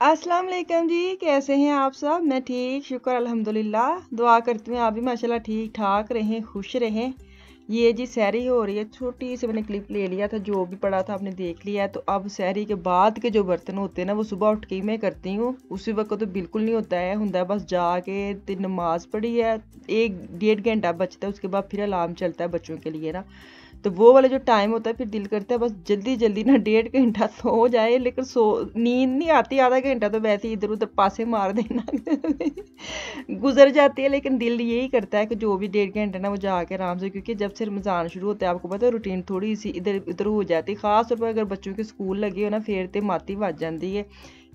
अस्सलाम वालेकुम जी। कैसे हैं आप सब? मैं ठीक, शुक्र अल्हम्दुलिल्लाह। दुआ करती हूँ आप भी माशाल्लाह ठीक ठाक रहें, खुश रहें। ये जी सहरी हो रही है, छोटी सी मैंने क्लिप ले लिया था, जो भी पड़ा था आपने देख लिया है। तो अब सहरी के बाद के जो बर्तन होते हैं ना, वो सुबह उठ के ही मैं करती हूँ। उसी वक्त तो बिल्कुल नहीं होता है, हुंदा है बस जाके नमाज पढ़ी है, 1 डेढ़ घंटा बचता है, उसके बाद फिर अलार्म चलता है बच्चों के लिए ना। तो वो वाला जो टाइम होता है, फिर दिल करता है बस जल्दी जल्दी ना 1.5 घंटा सो जाए, लेकिन सो नींद नहीं आती। आधा घंटा तो वैसे ही इधर उधर पासे मार देना गुजर जाती है, लेकिन दिल यही करता है कि जो भी 1.5 घंटा ना वो जाके आराम से, क्योंकि जब से रमज़ान शुरू होता है आपको पता है रूटीन थोड़ी सी इधर उधर हो जाती है। खास तौर पर अगर बच्चों के स्कूल लगे हो ना, फिर तो माती बज जाती है।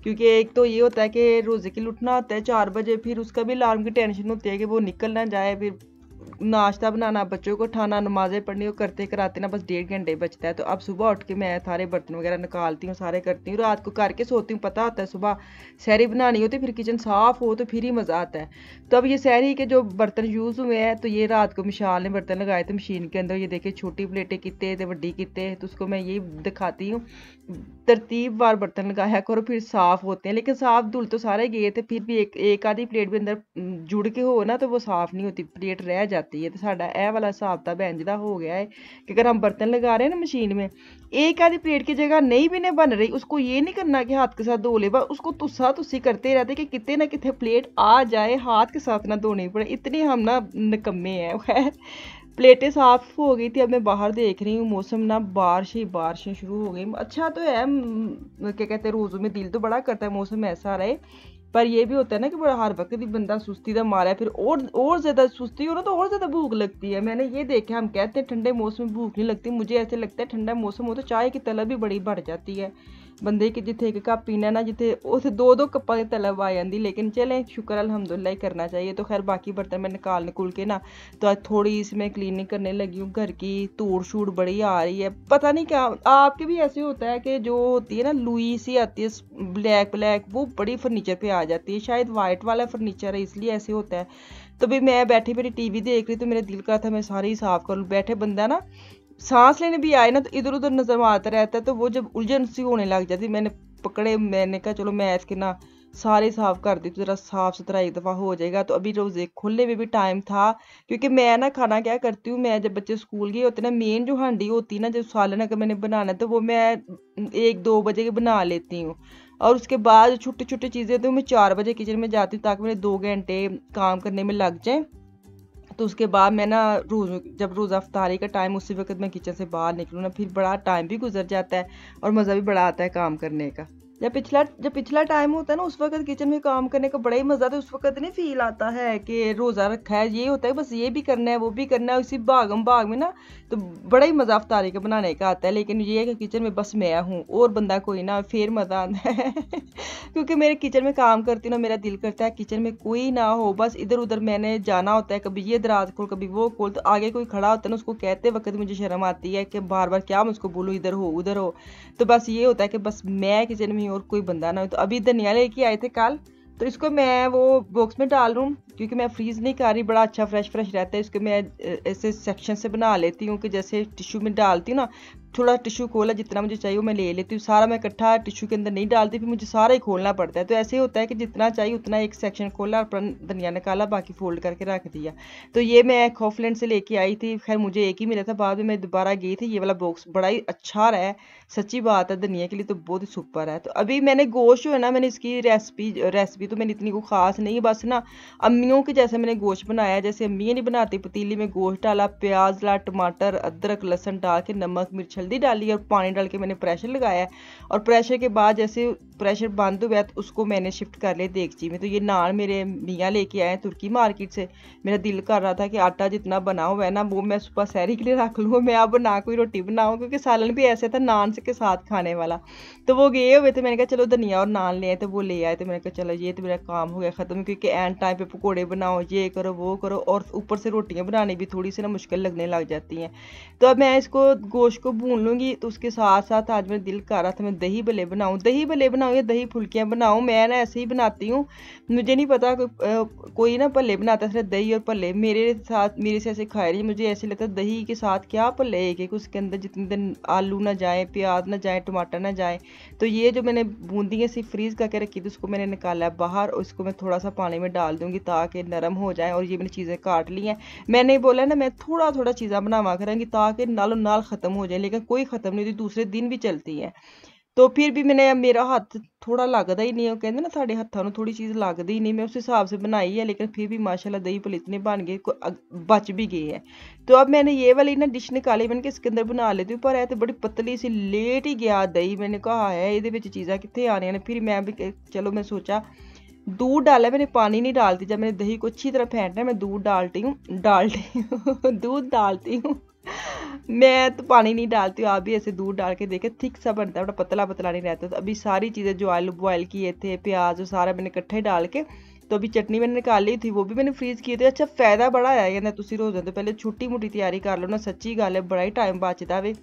क्योंकि एक तो ये होता है कि रोज़े के लिए उठना होता है 4 बजे, फिर उसका भी अलार्म की टेंशन होती है कि वो निकल ना जाए, फिर नाश्ता बनाना, बच्चों को उठाना, नमाज़ें पढ़नी, वो करते कराते ना बस 1.5 घंटे बचता है। तो अब सुबह उठ के मैं सारे बर्तन वगैरह निकालती हूँ, सारे करती हूँ, रात को करके सोती हूँ। पता होता है सुबह सहरी बनानी होती है, फिर किचन साफ़ हो तो फिर ही मज़ा आता है। तो अब ये सहरी के जो बर्तन यूज़ हुए हैं, तो ये रात को मिशाल ने बर्तन लगाए थे मशीन के अंदर। ये देखिए छोटी प्लेटें कितने थे, बड़ी कितने, तो उसको मैं यही दिखाती हूँ। तरतीब वार बर्तन लगाया करो, फिर साफ़ होते हैं। लेकिन साफ़ धुल तो सारे गए थे, फिर भी एक एक आधी प्लेट भी अंदर जुड़ के हो ना, तो वो साफ़ नहीं होती, प्लेट रह जाती है। तो साडा ਇਹ वाला हिसाब किताब इंज दा हो गया है कि अगर हम बर्तन लगा रहे हैं ना मशीन में, एक आधी प्लेट की जगह नहीं भी नहीं बन रही, उसको ये नहीं करना कि हाथ के साथ धो ले, बस उसको तुस्सा तुस्सी करते रहते कि कितने ना कितने प्लेट आ जाए, हाथ के साथ ना धोनी पड़े। इतने हम ना निकम्मे हैं। खैर, प्लेटें साफ हो गई थी। अब मैं बाहर देख रही हूँ, मौसम ना बारिश ही बारिशें शुरू हो गई। अच्छा तो है, क्या कहते हैं, रोज़ों में दिल तो बड़ा करता है मौसम ऐसा रहे, पर ये भी होता है ना कि बड़ा हर वक्त ही बंदा सुस्ती दा मारा है, फिर और ज़्यादा सुस्ती हो ना तो और ज़्यादा भूख लगती है। मैंने ये देखा, हम कहते हैं ठंडे मौसम में भूख नहीं लगती, मुझे ऐसे लगता है ठंडा मौसम हो तो चाय की तलब भी बड़ी बढ़ जाती है। ਬੰਦੇ ਕਿ ਜਿੱਥੇ ਇੱਕ ਕੱਪ पीना ना, जिथे उसे दो दो कप्पा की तलब आ जाती। लेकिन चलें, शुक्र अल्हम्दुलिल्लाह ही करना चाहिए। तो खैर बाकी बर्तन मैं निकाल निकुल के ना, तो आज थोड़ी सी मैं क्लीनिंग करने लगी हूँ घर की। तूड़ शूड़ बड़ी आ रही है, पता नहीं क्या आपके भी ऐसे होता है कि जो होती है ना लुई सी आती है ब्लैक ब्लैक, वो बड़ी फर्नीचर पे आ जाती है। शायद वाइट वाला फर्नीचर है इसलिए ऐसे होता है। तो भी मैं बैठी बैठी टीवी देख रही, तो मेरे दिल का था मैं सारी ही साफ कर लूँ। बैठे बंदा ना सांस लेने भी आए ना तो इधर उधर नजर मारता रहता है, तो वो जब उलझन सी होने लग जाती, मैंने पकड़े, मैंने कहा चलो मैं इसके ना सारे साफ कर दी, तो जरा साफ सुथरा एक दफ़ा हो जाएगा। तो अभी रोज़े खुलने में भी टाइम था, क्योंकि मैं ना खाना क्या करती हूँ, मैं जब बच्चे स्कूल गए होते ना, मेन जो हांडी होती है ना, जब सालन अगर मैंने बनाना है, तो वो मैं 1 2 बजे के बना लेती हूँ। और उसके बाद छोटी छोटी चीज़ें तो मैं 4 बजे किचन में जाती हूँ, ताकि मेरे 2 घंटे काम करने में लग जाए। तो उसके बाद मैं ना रोज़ जब रोज़ा अफ्तारी का टाइम, उसी वक्त मैं किचन से बाहर निकलूँ ना, फिर बड़ा टाइम भी गुजर जाता है और मज़ा भी बड़ा आता है काम करने का। जब पिछला टाइम होता है ना, उस वक्त किचन में काम करने का बड़ा ही मज़ा आता है। उस वक्त नहीं फील आता है कि रोज़ा रखा है, ये होता है बस ये भी करना है वो भी करना है, उसी भागम भाग में ना। तो बड़ा ही मज़ा अफ्तारी का बनाने का आता है। लेकिन ये है कि किचन में बस मैं हूँ और बंदा कोई ना, फिर मज़ा आता है क्योंकि मेरे किचन में काम करती हूँ ना, मेरा दिल करता है किचन में कोई ना हो, बस इधर उधर मैंने जाना होता है, कभी ये दराज खोल कभी वो खोल। तो आगे कोई खड़ा होता है ना, उसको कहते वक्त मुझे शर्म आती है कि बार बार क्या मैं उसको बोलूँ इधर हो उधर हो। तो बस ये होता है कि बस मैं किचन में ही और कोई बंदा ना हो। तो अभी धनिया लेके आए थे कल, तो इसको मैं वो बॉक्स में डाल रहा हूँ, क्योंकि मैं फ्रीज़ नहीं कर रही, बड़ा अच्छा फ्रेश फ्रेश रहता है। इसको मैं ऐसे सेक्शन से बना लेती हूँ कि जैसे टिश्यू में डालती हूँ ना, थोड़ा टिश्यू खोला जितना मुझे चाहिए वो मैं ले लेती हूँ, सारा मैं इकट्ठा टिश्यू के अंदर नहीं डालती, फिर मुझे सारा ही खोलना पड़ता है। तो ऐसे होता है कि जितना चाहिए उतना एक सेक्शन खोला और धनिया निकाला, बाकी फोल्ड करके रख दिया। तो ये मैं खौफलैंड से लेके आई थी, खैर मुझे एक ही मिला था, बाद में मैं दोबारा गई थी। ये वाला बॉक्स बड़ा ही अच्छा रहा है, सच्ची बात है, धनिया के लिए तो बहुत ही सुपर है। तो अभी मैंने गोश्त जो है ना, मैंने इसकी रेसिपी तो मैंने इतनी को खास नहीं, बस ना अम्मियों के जैसे मैंने गोश्त बनाया, जैसे अम्मियाँ नहीं बनाती। पतीली में गोश्त डाला, प्याज डाला, टमाटर अदरक लहसुन डाल के, नमक मिर्च हल्दी डाली और पानी डाल के मैंने प्रेशर लगाया। और प्रेशर के बाद जैसे प्रेशर बंद हुआ तो उसको मैंने शिफ्ट कर लिया देगची में। तो ये नान मेरे मियाँ लेके आए तुर्की मार्केट से। मेरा दिल कर रहा था कि आटा जितना बना हुआ है ना, वो मैं सुबह सहरी के लिए रख लूँ, मैं अब ना कोई रोटी बनाऊँ, क्योंकि सालन भी ऐसे था नान से के साथ खाने वाला। तो वो गए हुए थे, मैंने कहा चलो धनिया और नान ले आए, तो वो ले आए। तो मैंने कहा चलो ये तो मेरा काम हो गया ख़त्म, क्योंकि एंड टाइम पे पकौड़े बनाओ, ये करो वो करो, और ऊपर से रोटियां बनानी भी थोड़ी सी ना मुश्किल लगने लग जाती हैं। तो अब मैं इसको गोश्त को भून लूँगी, तो उसके साथ साथ आज मेरा दिल कर रहा था मैं दही भल्ले बनाऊँ। दही भल्ले बनाऊँ बनाऊँ या दही फुल्कियाँ बनाऊँ, मैं ना ऐसे ही बनाती हूँ। मुझे नहीं पता कोई ना भल्ले बनाता है सिर्फ दही और भल्ले, मेरे साथ मेरे से ऐसे खाए नहीं। मुझे ऐसे लगता है दही के साथ क्या भल्ले एक एक, उसके अंदर जितने दिन आलू ना जाए, प्याज ना जाए, टमाटर ना जाए। तो ये जो मैंने बूंदी ऐसी फ्रीज करके रखी थी उसको मैंने निकाला है बाहर, और उसको मैं थोड़ा सा पानी में डाल दूंगी ताकि नरम हो जाए। और ये मैंने चीज़ें काट ली हैं। मैंने बोला ना मैं थोड़ा थोड़ा चीज़ें बनावा करूँगी ताकि नालों नाल ख़त्म हो जाए, लेकिन कोई ख़त्म नहीं होती, दूसरे दिन भी चलती है। तो फिर भी मैंने, मेरा हत्थ थोड़ा लगता ही नहीं है, कहते ना साढ़े हत्थों थोड़ी चीज़ लगती ही नहीं, मैं उस हिसाब से बनाई है, लेकिन फिर भी माशाल्लाह दही भल्ले इतने बन गए, बच भी गए हैं। तो अब मैंने ये वाली ना डिश निकाली, मैंने इसके अंदर बना लेती हूँ, पर है तो बड़ी पतली सी, लेट ही गया दही। मैंने कहा है ये चीज़ा कितने आने ने, फिर मैं भी चलो मैं सोचा दूध डाला, मैंने पानी नहीं डालती। जब मैंने दही को अच्छी तरह फेंटना है मैं दूध डालती हूँ दूध डालती हूँ मैं तो पानी नहीं डालती हूँ। आप भी ऐसे दूध डाल के देखे, थिक सा बनता है, बड़ा पतला पतला नहीं रहता। तो अभी सारी चीज़ें जो आलू बॉयल किए थे, प्याज और सारा मैंने इकट्ठे डाल के, तो अभी चटनी मैंने निकाली थी, वो भी मैंने फ्रीज की थी। अच्छा फायदा बड़ा है कहना तुसी रोज़ तो पहले छोटी मोटी तैयारी कर लो ना, सच्ची गल है बड़ा ही टाइम बचता वे,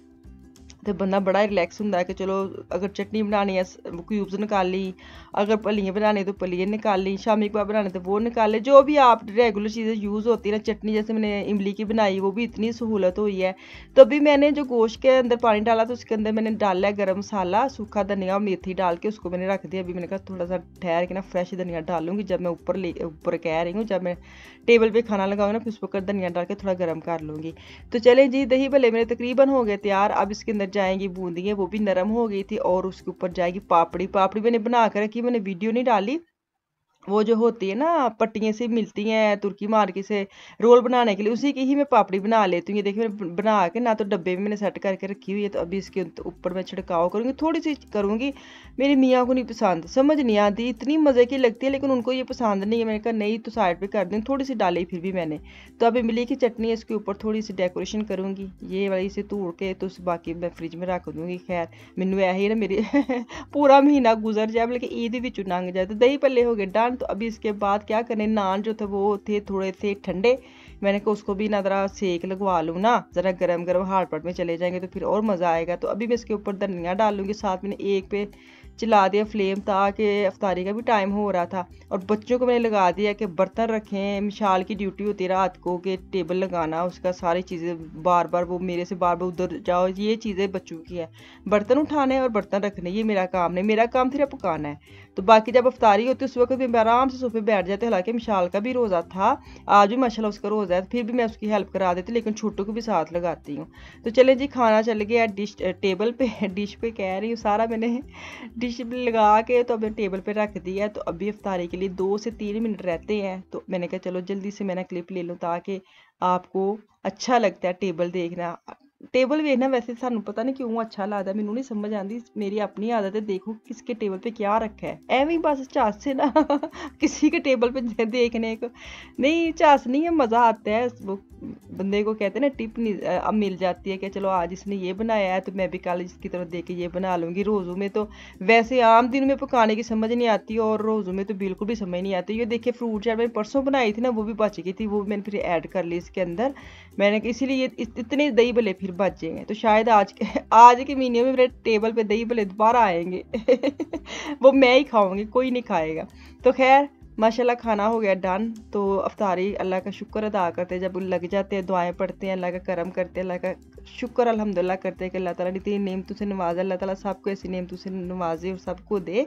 तो बंदा बड़ा रिलैक्स होंगे कि चलो अगर चटनी बनानी है क्यूब्स निकाल ली, अगर भलियाँ बनानी तो भलियाँ निकाल ली, शामी कबाब बनाने तो वो निकाल ले, जो भी आप रेगुलर चीज़ें यूज़ होती है ना। चटनी जैसे मैंने इमली की बनाई, वो भी इतनी सहूलत हुई है। तो अभी मैंने जो गोश्त के अंदर पानी डाला तो उसके अंदर मैंने डाला है गर्म मसाला, सूखा धनिया और मेथी डाल के उसको मैंने रख दिया। अभी मैंने कहा थोड़ा सा ठहर के ना फ्रेश धनिया डालूंगी, जब मैं ऊपर कह रही हूँ, जब मैं टेबल पर खाना लगाऊंगी ना फिर उस पर धनिया डाल के थोड़ा गर्म कर लूँगी। तो चले जी, दही भल्ले मेरे तकरीबन हो गए तैयार। अब इसके अंदर जाएंगी बूंदियाँ, वो भी नरम हो गई थी, और उसके ऊपर जाएगी पापड़ी। पापड़ी मैंने बना कर रखी, मैंने वीडियो नहीं डाली। वो जो होती है ना पट्टियाँ से मिलती हैं तुर्की मार्केट से रोल बनाने के लिए, उसी की ही मैं पापड़ी बना लेती हूँ। ये देखिए मैंने बना के ना तो डब्बे में मैंने सेट करके रखी हुई है। तो अभी इसके ऊपर मैं छिड़काव करूँगी, थोड़ी सी करूँगी। मेरी मियाँ को नहीं पसंद, समझ नहीं आती, इतनी मज़े की लगती है, लेकिन उनको ये पसंद नहीं है। मैंने कहा नहीं तो साइड पर कर दूँ, थोड़ी सी डाली फिर भी मैंने। तो अब इमली की चटनी है, इसके ऊपर थोड़ी सी डेकोरेशन करूँगी, ये वाली से तोड़ के, तो बाकी मैं फ्रिज में रख दूँगी। खैर मैनू यही ना मेरी पूरा महीना गुजर जाए, लेकिन ईद भी लंघ जाए। तो दही भल्ले हो गए डन। तो अभी इसके बाद क्या करने, नान जो थे वो थे थोड़े से ठंडे, मैंने कहा उसको भी ना ज़रा सेक लगवा लूँ ना, ज़रा गरम गरम हार्ड पट में चले जाएंगे तो फिर और मज़ा आएगा। तो अभी मैं इसके ऊपर धनिया डाल लूँगी, साथ मैंने एक पे चला दिया फ्लेम ताकि अफ्तारी का भी टाइम हो रहा था। और बच्चों को मैंने लगा दिया कि बर्तन रखें, मिशाल की ड्यूटी होती है रात को कि टेबल लगाना उसका, सारी चीज़ें बार बार वो मेरे से बार बार उधर जाओ, ये चीज़ें बच्चों की है, बर्तन उठाने और बर्तन रखने, ये मेरा काम नहीं, मेरा काम सिर्फ पकाना है। तो बाकी जब अफ्तारी होती है उस वक्त भी मैं आराम से सोफे बैठ जाते। हालांकि मिशाल का भी रोज़ा था, आज भी माशाल्लाह उसका रोज़ा है, फिर भी मैं उसकी हेल्प करा देती, लेकिन छोटों को भी साथ लगाती हूँ। तो चले जी, खाना चल गया डिश टेबल पे, डिश पे कह रही हूँ, सारा मैंने डिश लगा के तो अब टेबल पे रख दिया है। तो अभी अफ्तारी के लिए 2 से 3 मिनट रहते हैं, तो मैंने कहा चलो जल्दी से मैंने क्लिप ले लूँ ताकि आपको अच्छा लगता है टेबल देखना। टेबल देखना वैसे सानू पता नहीं क्यों अच्छा लगता, मैनू नहीं समझ आती, मेरी अपनी आदत है, देखो किसके टेबल पे क्या रखा है, एवं ही बस चास से ना किसी के टेबल पे देखने को नहीं, चास नहीं है, मज़ा आता है। वो बंदे को कहते हैं ना टिप अब मिल जाती है कि चलो आज इसने ये बनाया है तो मैं भी कल इसकी तरफ देख के ये बना लूँगी। रोज़ों में तो वैसे आम दिन में पकाने की समझ नहीं आती, और रोज़ों में तो बिल्कुल भी समझ नहीं आती। ये देखिए फ्रूट चाट मैंने परसों बनाई थी ना, वो भी बच गई थी, वो मैंने फिर ऐड कर ली इसके अंदर। मैंने इसीलिए इतने दही भले फिर बच जाएंगे। तो शायद आज के महीने में मेरे टेबल पे दही भले दोबारा आएंगे वो मैं ही खाऊंगी, कोई नहीं खाएगा। तो खैर माशाल्लाह खाना हो गया डन। तो अफ्तारी अल्लाह का शुक्र अदा करते हैं, जब लग जाते हैं दुआएं पढ़ते हैं, अल्लाह का करम करते हैं, अल्लाह का शुक्र अल्हम्दुलिल्लाह करते हैं कि अल्लाह ताला ने इतनी नेमतों से नवाजा, अल्लाह ताला सबको ऐसी नेमतों से नवाजे और सबको दे।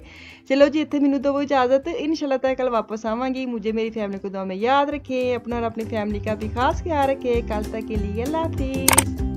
चलो जी इतने मैनू दो इजाज़त, इंशाल्लाह ताला कल वापस आवांगी। मुझे मेरी फैमिली को दुआ में याद रखें, अपना और अपनी फैमिली का भी खास ख्याल रखें। कल तक के लिए अल्लाह हाफिज़।